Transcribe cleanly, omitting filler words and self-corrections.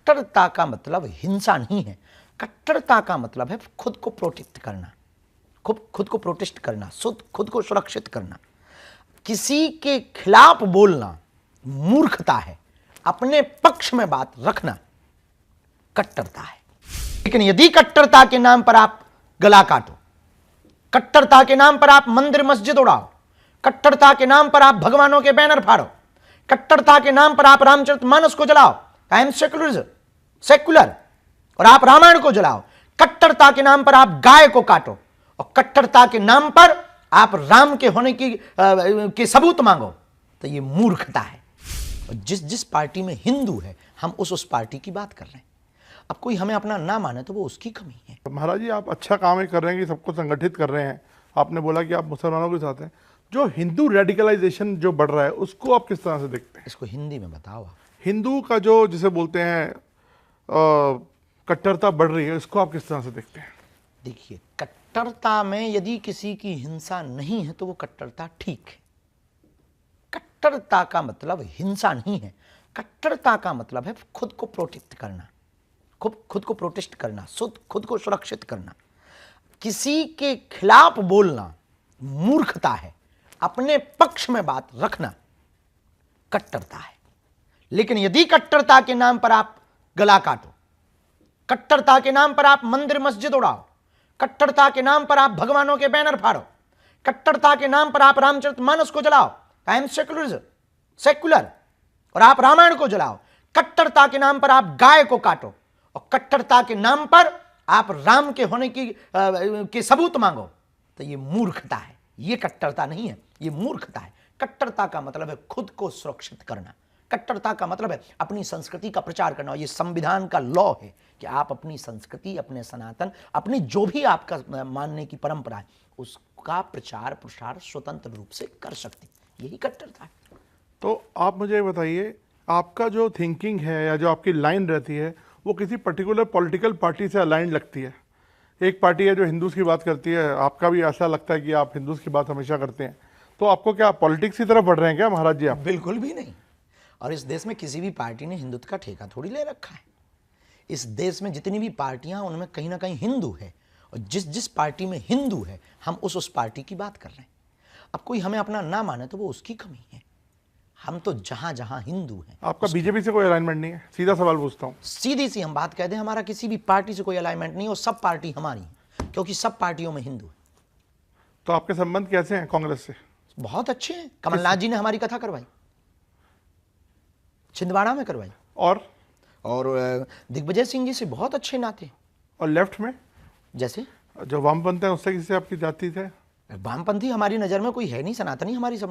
कट्टरता का मतलब हिंसा नहीं है। कट्टरता का मतलब है खुद को प्रोटेक्ट करना, खुद को प्रोटेस्ट करना, खुद को सुरक्षित करना। किसी के खिलाफ बोलना मूर्खता है, अपने पक्ष में बात रखना कट्टरता है। लेकिन यदि कट्टरता के नाम पर आप गला काटो, कट्टरता के नाम पर आप मंदिर मस्जिद उड़ाओ, कट्टरता के नाम पर आप भगवानों के बैनर फाड़ो, कट्टरता के नाम पर आप रामचरितमानस को जलाओ, आई एम सेक्युलर, और आप रामायण को जलाओ, कट्टरता के नाम पर आप गाय को काटो, और कट्टरता के नाम पर आप राम के होने की सबूत मांगो, तो ये मूर्खता है। और जिस पार्टी में हिंदू है हम उस पार्टी की बात कर रहे हैं। अब कोई हमें अपना ना माने तो वो उसकी कमी है। महाराज जी, आप अच्छा काम ही कर रहे हैं कि सबको संगठित कर रहे हैं। आपने बोला कि आप मुसलमानों के साथ हैं। जो हिंदू रेडिकलाइजेशन जो बढ़ रहा है उसको आप किस तरह से देखते हैं? इसको हिंदी में बताओ आप। हिंदू का जो जिसे बोलते हैं कट्टरता बढ़ रही है, इसको आप किस तरह से देखते हैं? देखिए, कट्टरता में यदि किसी की हिंसा नहीं है तो वो कट्टरता ठीक है। कट्टरता का मतलब हिंसा नहीं है। कट्टरता का मतलब है खुद को प्रोटेक्ट करना, खुद को प्रोटेस्ट करना, खुद को सुरक्षित करना। किसी के खिलाफ बोलना मूर्खता है, अपने पक्ष में बात रखना कट्टरता है। लेकिन यदि कट्टरता के नाम पर आप गला काटो, कट्टरता के नाम पर आप मंदिर मस्जिद उड़ाओ, कट्टरता के नाम पर आप भगवानों के बैनर फाड़ो, कट्टरता के नाम पर आप रामचरितमानस को जलाओ, आई एम सेक्युलर, और आप रामायण को जलाओ, कट्टरता के नाम पर आप गाय को काटो, और कट्टरता के नाम पर आप राम के होने की सबूत मांगो, तो ये मूर्खता है। ये कट्टरता नहीं है, ये मूर्खता है। कट्टरता का मतलब है खुद को सुरक्षित करना। कट्टरता का मतलब है अपनी संस्कृति का प्रचार करना। ये संविधान का लॉ है कि आप अपनी संस्कृति, अपने सनातन, अपनी जो भी आपका मानने की परंपरा है उसका प्रचार प्रसार स्वतंत्र रूप से कर सकते। यही कट्टरता है। तो आप मुझे बताइए, आपका जो थिंकिंग है या जो आपकी लाइन रहती है वो किसी पर्टिकुलर पॉलिटिकल पार्टी से अलाइन लगती है? एक पार्टी है जो हिंदूज़ की बात करती है, आपका भी ऐसा लगता है कि आप हिंदूज़ की बात हमेशा करते हैं, तो आपको क्या पॉलिटिक्स की तरफ बढ़ रहे हैं क्या महाराज जी आप? बिल्कुल भी नहीं। और इस देश में किसी भी पार्टी ने हिंदुत्व का ठेका थोड़ी ले रखा है। इस देश में जितनी भी पार्टियां उनमें कहीं ना कहीं हिंदू है, और जिस पार्टी में हिंदू है हम उस पार्टी की बात कर रहे हैं। अब कोई हमें अपना ना माने तो वो उसकी कमी है। हम तो जहां जहां हिंदू हैं। आपका बीजेपी से कोई अलाइनमेंट नहीं है? सीधा सवाल पूछता हूँ, सीधी सी हम बात कह दें, हमारा किसी भी पार्टी से कोई अलाइनमेंट नहीं, और सब पार्टी हमारी है, क्योंकि सब पार्टियों में हिंदू है। तो आपके संबंध कैसे हैं कांग्रेस से? बहुत अच्छे हैं। कमलनाथ जी ने हमारी कथा करवाई, छिंदवाड़ा में करवाई, और दिग्विजय सिंह जी से बहुत अच्छे नाते। और लेफ्ट में जैसे जो वामपंथ है उससे किससे आपकी जाति थे? वामपंथी हमारी नजर में कोई है नहीं, सनातनी हमारी सब